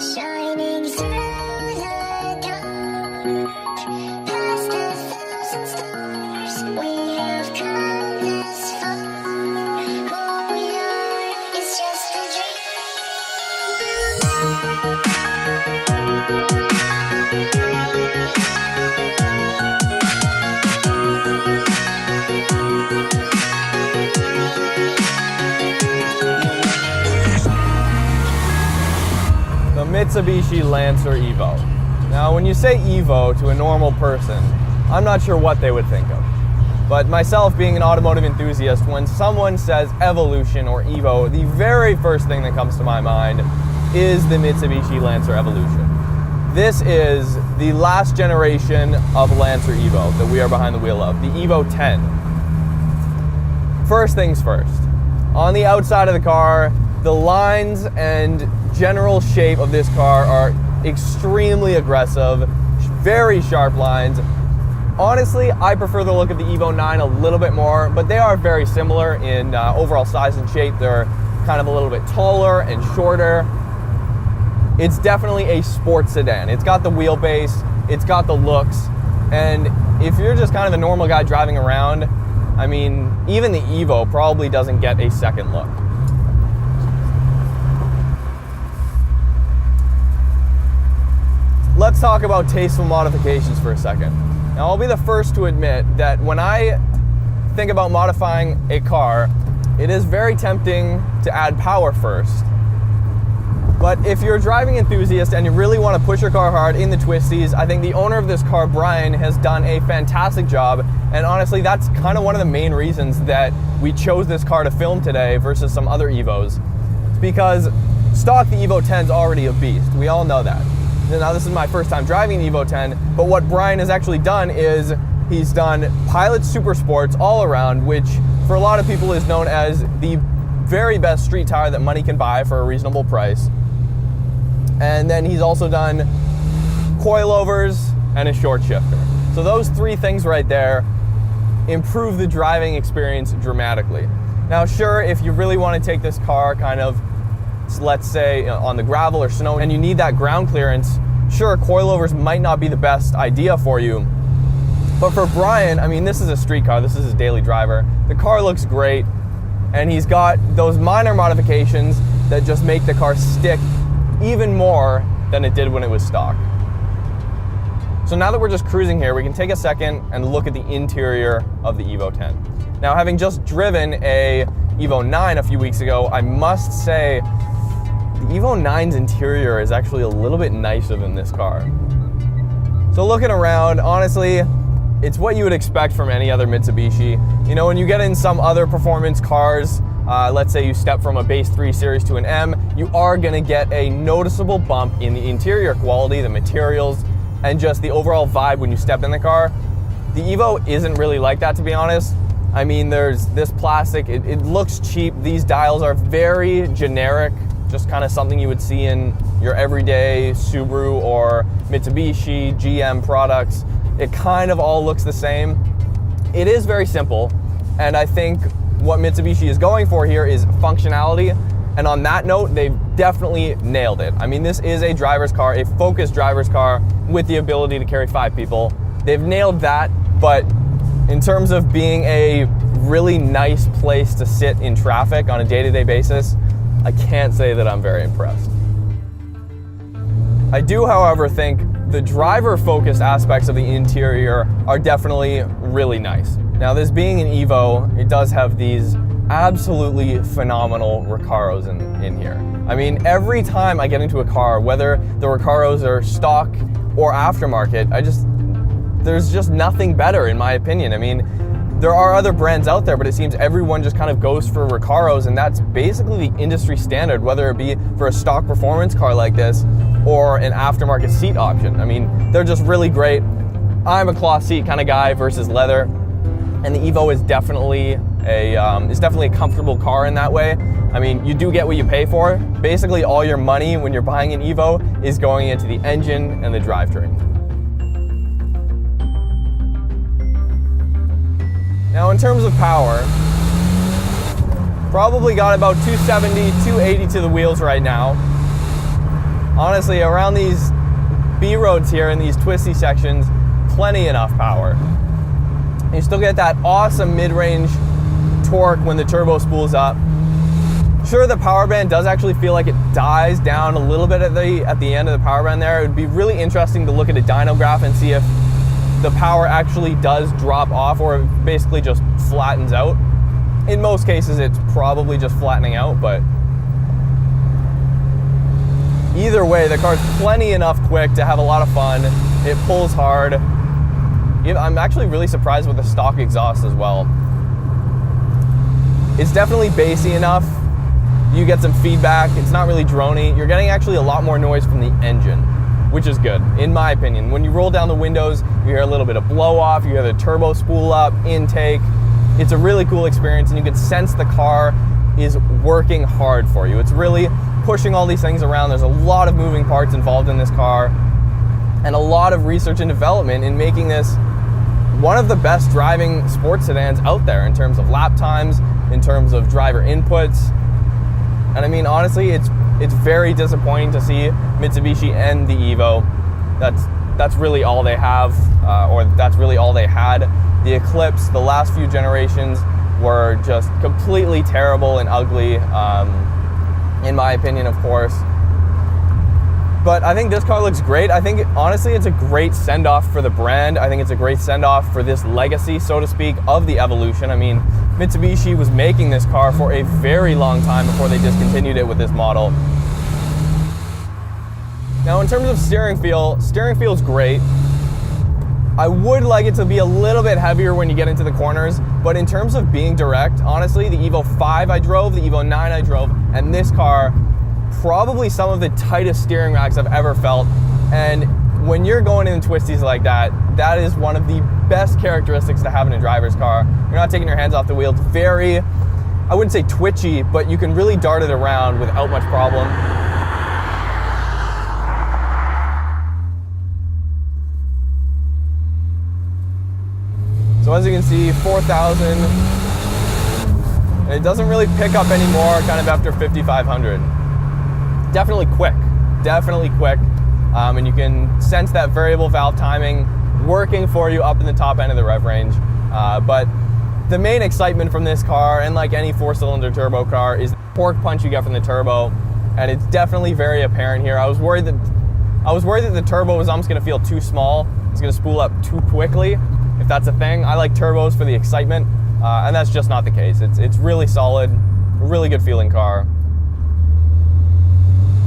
Shining through the dark, past 1,000 stars, we have come this far. All we are is just a The Mitsubishi Lancer Evo. Now, when you say Evo to a normal person, I'm not sure what they would think of. But myself, being an automotive enthusiast, when someone says Evolution or Evo, the very first thing that comes to my mind is the Mitsubishi Lancer Evolution. This is the last generation of Lancer Evo that we are behind the wheel of, the Evo 10. First things first, on the outside of the car, the lines and general shape of this car are extremely aggressive, very sharp lines. Honestly, I prefer the look of the Evo 9 a little bit more, but they are very similar in overall size and shape. They're kind of a little bit taller and shorter. It's definitely a sports sedan. It's got the wheelbase, it's got the looks, and if you're just kind of a normal guy driving around, I mean, even the Evo probably doesn't get a second look. Let's talk about tasteful modifications for a second. Now, I'll be the first to admit that when I think about modifying a car, it is very tempting to add power first. But if you're a driving enthusiast and you really want to push your car hard in the twisties, I think the owner of this car, Brian, has done a fantastic job. And honestly, that's kind of one of the main reasons that we chose this car to film today versus some other Evos. It's because stock, the Evo 10 is already a beast. We all know that. Now, this is my first time driving an Evo 10, but what Brian has actually done is he's done Pilot Super Sports all around, which for a lot of people is known as the very best street tire that money can buy for a reasonable price. And then he's also done coilovers and a short shifter. So those three things right there improve the driving experience dramatically. Now, sure, if you really want to take this car kind of, let's say, on the gravel or snow and you need that ground clearance, sure, coilovers might not be the best idea for you. But for Brian, I mean, this is a street car, this is his daily driver. The car looks great, and he's got those minor modifications that just make the car stick even more than it did when it was stock. So now that we're just cruising here, we can take a second and look at the interior of the Evo 10. Now, having just driven a Evo 9 a few weeks ago, I must say the Evo 9's interior is actually a little bit nicer than this car. So looking around, honestly, it's what you would expect from any other Mitsubishi. You know, when you get in some other performance cars, let's say you step from a base 3 series to an M, you are gonna get a noticeable bump in the interior quality, the materials, and just the overall vibe when you step in the car. The Evo isn't really like that, to be honest. I mean, there's this plastic, it looks cheap. These dials are very generic, just kind of something you would see in your everyday Subaru or Mitsubishi, GM products. It kind of all looks the same. It is very simple, and I think what Mitsubishi is going for here is functionality, and on that note, they've definitely nailed it. I mean, this is a driver's car, a focused driver's car with the ability to carry 5 people. They've nailed that, but in terms of being a really nice place to sit in traffic on a day-to-day basis, I can't say that I'm very impressed. I do, however, think the driver-focused aspects of the interior are definitely really nice. Now, this being an Evo, it does have these absolutely phenomenal Recaros in here. I mean, every time I get into a car, whether the Recaros are stock or aftermarket, there's just nothing better in my opinion. I mean, there are other brands out there, but it seems everyone just kind of goes for Recaros, and that's basically the industry standard, whether it be for a stock performance car like this or an aftermarket seat option. I mean, they're just really great. I'm a cloth seat kind of guy versus leather, and the Evo is definitely a comfortable car in that way. I mean, you do get what you pay for. Basically, all your money when you're buying an Evo is going into the engine and the drivetrain. Now, in terms of power, probably got about 270, 280 to the wheels right now. honestly, around these B roads here in these twisty sections, plenty enough power. And you still get that awesome mid-range torque when the turbo spools up. Sure, the power band does actually feel like it dies down a little bit at the end of the power band there. It would be really interesting to look at a dyno graph and see if the power actually does drop off or it basically just flattens out. In most cases, it's probably just flattening out, but either way, the car's plenty enough quick to have a lot of fun. It pulls hard. I'm actually really surprised with the stock exhaust as well. It's definitely bassy enough. You get some feedback. It's not really drony. You're getting actually a lot more noise from the engine, which is good, in my opinion. When you roll down the windows, you hear a little bit of blow off, you hear the turbo spool up, intake. It's a really cool experience, and you can sense the car is working hard for you. It's really pushing all these things around. There's a lot of moving parts involved in this car, and a lot of research and development in making this one of the best driving sports sedans out there in terms of lap times, in terms of driver inputs. And I mean, honestly, it's very disappointing to see Mitsubishi end the Evo. That's really all they have, or that's really all they had. The Eclipse, the last few generations, were just completely terrible and ugly, in my opinion, of course. But I think this car looks great. I think, honestly, it's a great send-off for the brand. I think it's a great send-off for this legacy, so to speak, of the evolution. I mean, Mitsubishi was making this car for a very long time before they discontinued it with this model. Now, in terms of steering feel's great. I would like it to be a little bit heavier when you get into the corners, but in terms of being direct, honestly, the Evo 5 I drove, the Evo 9 I drove, and this car, probably some of the tightest steering racks I've ever felt. And when you're going in twisties like that, that is one of the best characteristics to have in a driver's car. You're not taking your hands off the wheel. It's very, I wouldn't say twitchy, but you can really dart it around without much problem. So as you can see, 4,000, and it doesn't really pick up anymore kind of after 5,500. Definitely quick, and you can sense that variable valve timing working for you up in the top end of the rev range. But the main excitement from this car, and like any 4-cylinder turbo car, is the torque punch you get from the turbo, and it's definitely very apparent here. I was worried that the turbo was almost going to feel too small. It's going to spool up too quickly, if that's a thing. I like turbos for the excitement, and that's just not the case. It's really solid, really good feeling car.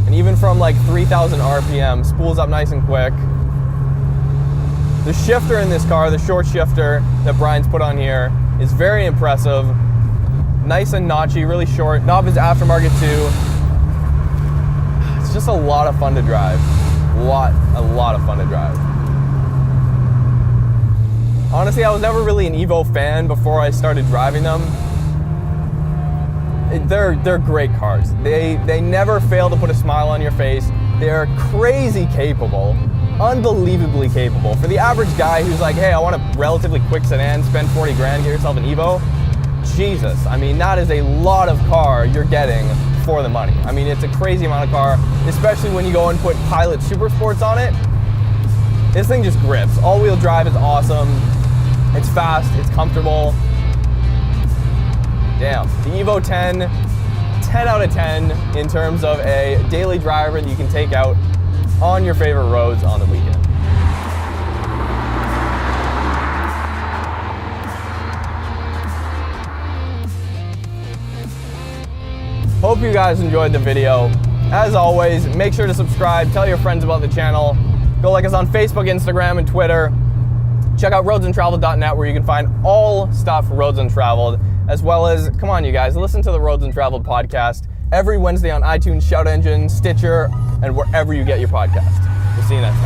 And even from like 3,000 RPM, spools up nice and quick. The shifter in this car, the short shifter that Brian's put on here, is very impressive. Nice and notchy, really short. Knob is aftermarket too. It's just a lot of fun to drive. A lot of fun to drive. Honestly, I was never really an Evo fan before I started driving them. They're great cars. They never fail to put a smile on your face. They're crazy capable, unbelievably capable. For the average guy who's like, hey, I want a relatively quick sedan, spend 40 grand, get yourself an Evo. Jesus, I mean, that is a lot of car you're getting for the money. I mean, it's a crazy amount of car, especially when you go and put Pilot Super Sports on it. This thing just grips. All-wheel drive is awesome. It's fast, it's comfortable. Damn, the Evo 10 out of 10 in terms of a daily driver that you can take out on your favorite roads on the weekend. Hope you guys enjoyed the video. As always, make sure to subscribe, tell your friends about the channel. Go like us on Facebook, Instagram, and Twitter. Check out roadsandtraveled.net where you can find all stuff Roads and Traveled, as well as, come on you guys, listen to the Roads and Traveled podcast every Wednesday on iTunes, Shout Engine, Stitcher, and wherever you get your podcast. We'll see you next time.